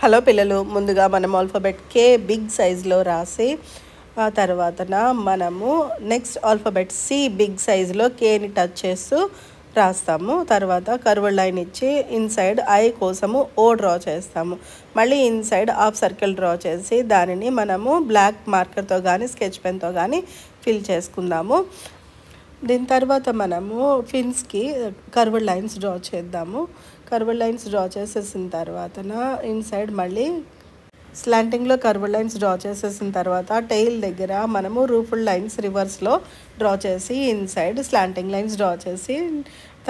Hello పిల్లలు, ముందుగా మనం ఆల్ఫాబెట్ కే బిగ్ సైజులో రాసి ఆ తర్వాతన మనము నెక్స్ట్ ఆల్ఫాబెట్ సి బిగ్ సైజులో కేని టచ్ చేస్తూ రాస్తాము. తర్వాత కర్వ్డ్ లైన్ ఇచ్చి ఇన్సైడ్ ఐ కోసము ఓ డ్రా చేస్తాము. మళ్ళీ ఇన్సైడ్ హాఫ్ సర్కిల్ డ్రా చేసి దానిని మనము బ్లాక్ మార్కర్తో కానీ స్కెచ్ పెన్తో కానీ ఫిల్ చేసుకుందాము. దీని తర్వాత మనము ఫిన్స్కి కర్వ్డ్ లైన్స్ డ్రా చేద్దాము. కర్వ్డ్ లైన్స్ డ్రా చేసేసిన తర్వాతన ఇన్సైడ్ మళ్ళీ స్లాంటింగ్లో కర్వ్డ్ లైన్స్ డ్రా చేసేసిన తర్వాత టెయిల్ దగ్గర మనము రూఫుల్ లైన్స్ రివర్స్లో డ్రా చేసి ఇన్సైడ్ స్లాంటింగ్ లైన్స్ డ్రా చేసి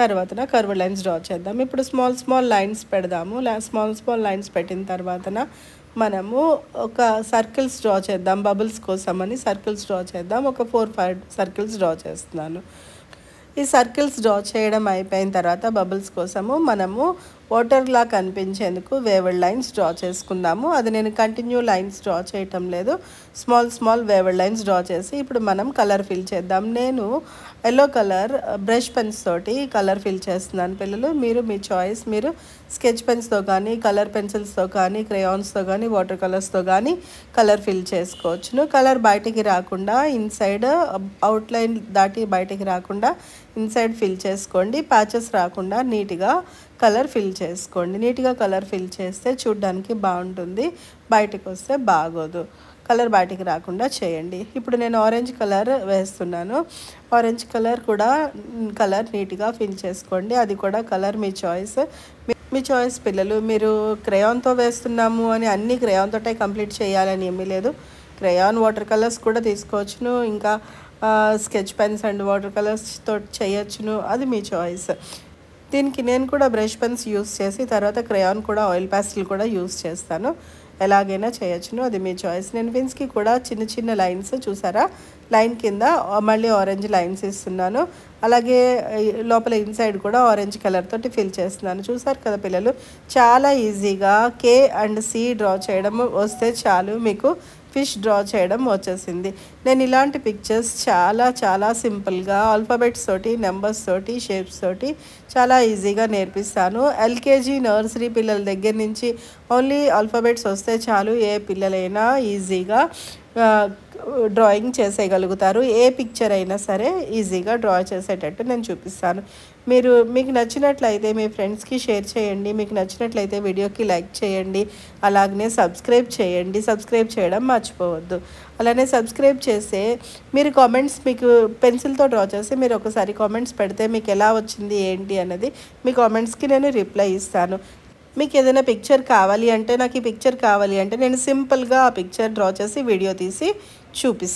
తర్వాతన కర్వ్డ్ లైన్స్ డ్రా చేద్దాం. ఇప్పుడు స్మాల్ లైన్స్ పెడదాము. స్మాల్ లైన్స్ పెట్టిన తర్వాతన మనము ఒక సర్కిల్స్ డ్రా చేద్దాం. బబుల్స్ కోసం అని సర్కిల్స్ డ్రా చేద్దాం. ఒక 4-5 సర్కిల్స్ డ్రా చేస్తున్నాను. ఈ సర్కిల్స్ డ్రా చేయడం అయిపోయిన తర్వాత బబుల్స్ కోసము మనము వాటర్లా కనిపించేందుకు వేవ్డ్ లైన్స్ డ్రా చేసుకుందాము. అది నేను కంటిన్యూ లైన్స్ డ్రా చేయటం లేదు, స్మాల్ వేవ్డ్ లైన్స్ డ్రా చేసి ఇప్పుడు మనం కలర్ ఫిల్ చేద్దాం. నేను ఎల్లో కలర్ బ్రష్ పెన్స్ తోటి కలర్ ఫిల్ చేస్తున్నాను పిల్లలు. మీరు మీ చాయిస్, మీరు స్కెచ్ పెన్స్తో కానీ కలర్ పెన్సిల్స్తో కానీ క్రేయాన్స్తో కానీ వాటర్ కలర్స్తో కానీ కలర్ ఫిల్ చేసుకోవచ్చును. కలర్ బయటికి రాకుండా ఇన్సైడ్ అవుట్లైన్ దాటి బయటికి రాకుండా ఇన్సైడ్ ఫిల్ చేసుకోండి. ప్యాచెస్ రాకుండా నీట్గా కలర్ ఫిల్ చేసుకోండి. నీట్గా కలర్ ఫిల్ చేస్తే చూడ్డానికి బాగుంటుంది, బయటకు వస్తే బాగోదు. కలర్ బయటికి రాకుండా చేయండి. ఇప్పుడు నేను ఆరెంజ్ కలర్ వేస్తున్నాను. ఆరెంజ్ కలర్ కూడా కలర్ నీట్గా ఫిల్ చేసుకోండి. అది కూడా కలర్ మీ చాయిస్. మీ చాయిస్ పిల్లలు. మీరు క్రేయాన్తో వేస్తున్నాము అని అన్ని క్రేయాన్తోటే కంప్లీట్ చేయాలని ఏమీ లేదు. క్రేయాన్ వాటర్ కలర్స్ కూడా తీసుకోవచ్చును, ఇంకా స్కెచ్ పెన్స్ అండ్ వాటర్ కలర్స్తో చేయొచ్చును, అది మీ చాయిస్. దీనికి నేను కూడా బ్రష్ పెన్స్ యూస్ చేసి తర్వాత క్రేయాన్ కూడా ఆయిల్ ప్యాస్టిల్ కూడా యూస్ చేస్తాను. ఎలాగైనా చేయొచ్చును, అది మీ చాయిస్. నేను ఫిన్స్కి కూడా చిన్న లైన్స్ చూసారా, లైన్ కింద మళ్ళీ ఆరెంజ్ లైన్స్ ఇస్తున్నాను. అలాగే లోపల ఇన్సైడ్ కూడా ఆరెంజ్ కలర్ తోటి ఫిల్ చేస్తున్నాను. చూసారు కదా పిల్లలు, చాలా ఈజీగా కే అండ్ సి డ్రా చేయడం వస్తే చాలు మీకు ఫిష్ డ్రా చేయడం వచ్చేసింది. నేను ఇలాంటి పిక్చర్స్ చాలా సింపుల్గా ఆల్ఫాబెట్స్ తోటి, నెంబర్స్ తోటి, షేప్స్ తోటి చాలా ఈజీగా నేర్పిస్తాను. ఎల్కేజీ నర్సరీ పిల్లల దగ్గర నుంచి ఓన్లీ ఆల్ఫాబెట్స్ వస్తే చాలు ఏ పిల్లలైనా ఈజీగా డ్రాయింగ్ చేసేయగలుగుతారు. ఏ పిక్చర్ అయినా సరే ఈజీగా డ్రా చేసేటట్టు నేను చూపిస్తాను. మీకు నచ్చినట్లయితే మీ ఫ్రెండ్స్కి షేర్ చేయండి. మీకు నచ్చినట్లయితే వీడియోకి లైక్ చేయండి. అలాగనే సబ్స్క్రైబ్ చేయండి. సబ్స్క్రైబ్ చేయడం మర్చిపోవద్దు. అలానే సబ్స్క్రైబ్ చేస్తే మీరు కామెంట్స్, మీకు పెన్సిల్తో డ్రా చేసి మీరు ఒకసారి కామెంట్స్ పెడితే మీకు ఎలా వచ్చింది ఏంటి అన్నది మీ కామెంట్స్కి నేను రిప్లై ఇస్తాను. మీకు ఏదైనా పిక్చర్ కావాలి అంటే, నాకు ఈ పిక్చర్ కావాలి అంటే నేను సింపుల్గా ఆ పిక్చర్ డ్రా చేసి వీడియో తీసి చూపిస్తాను.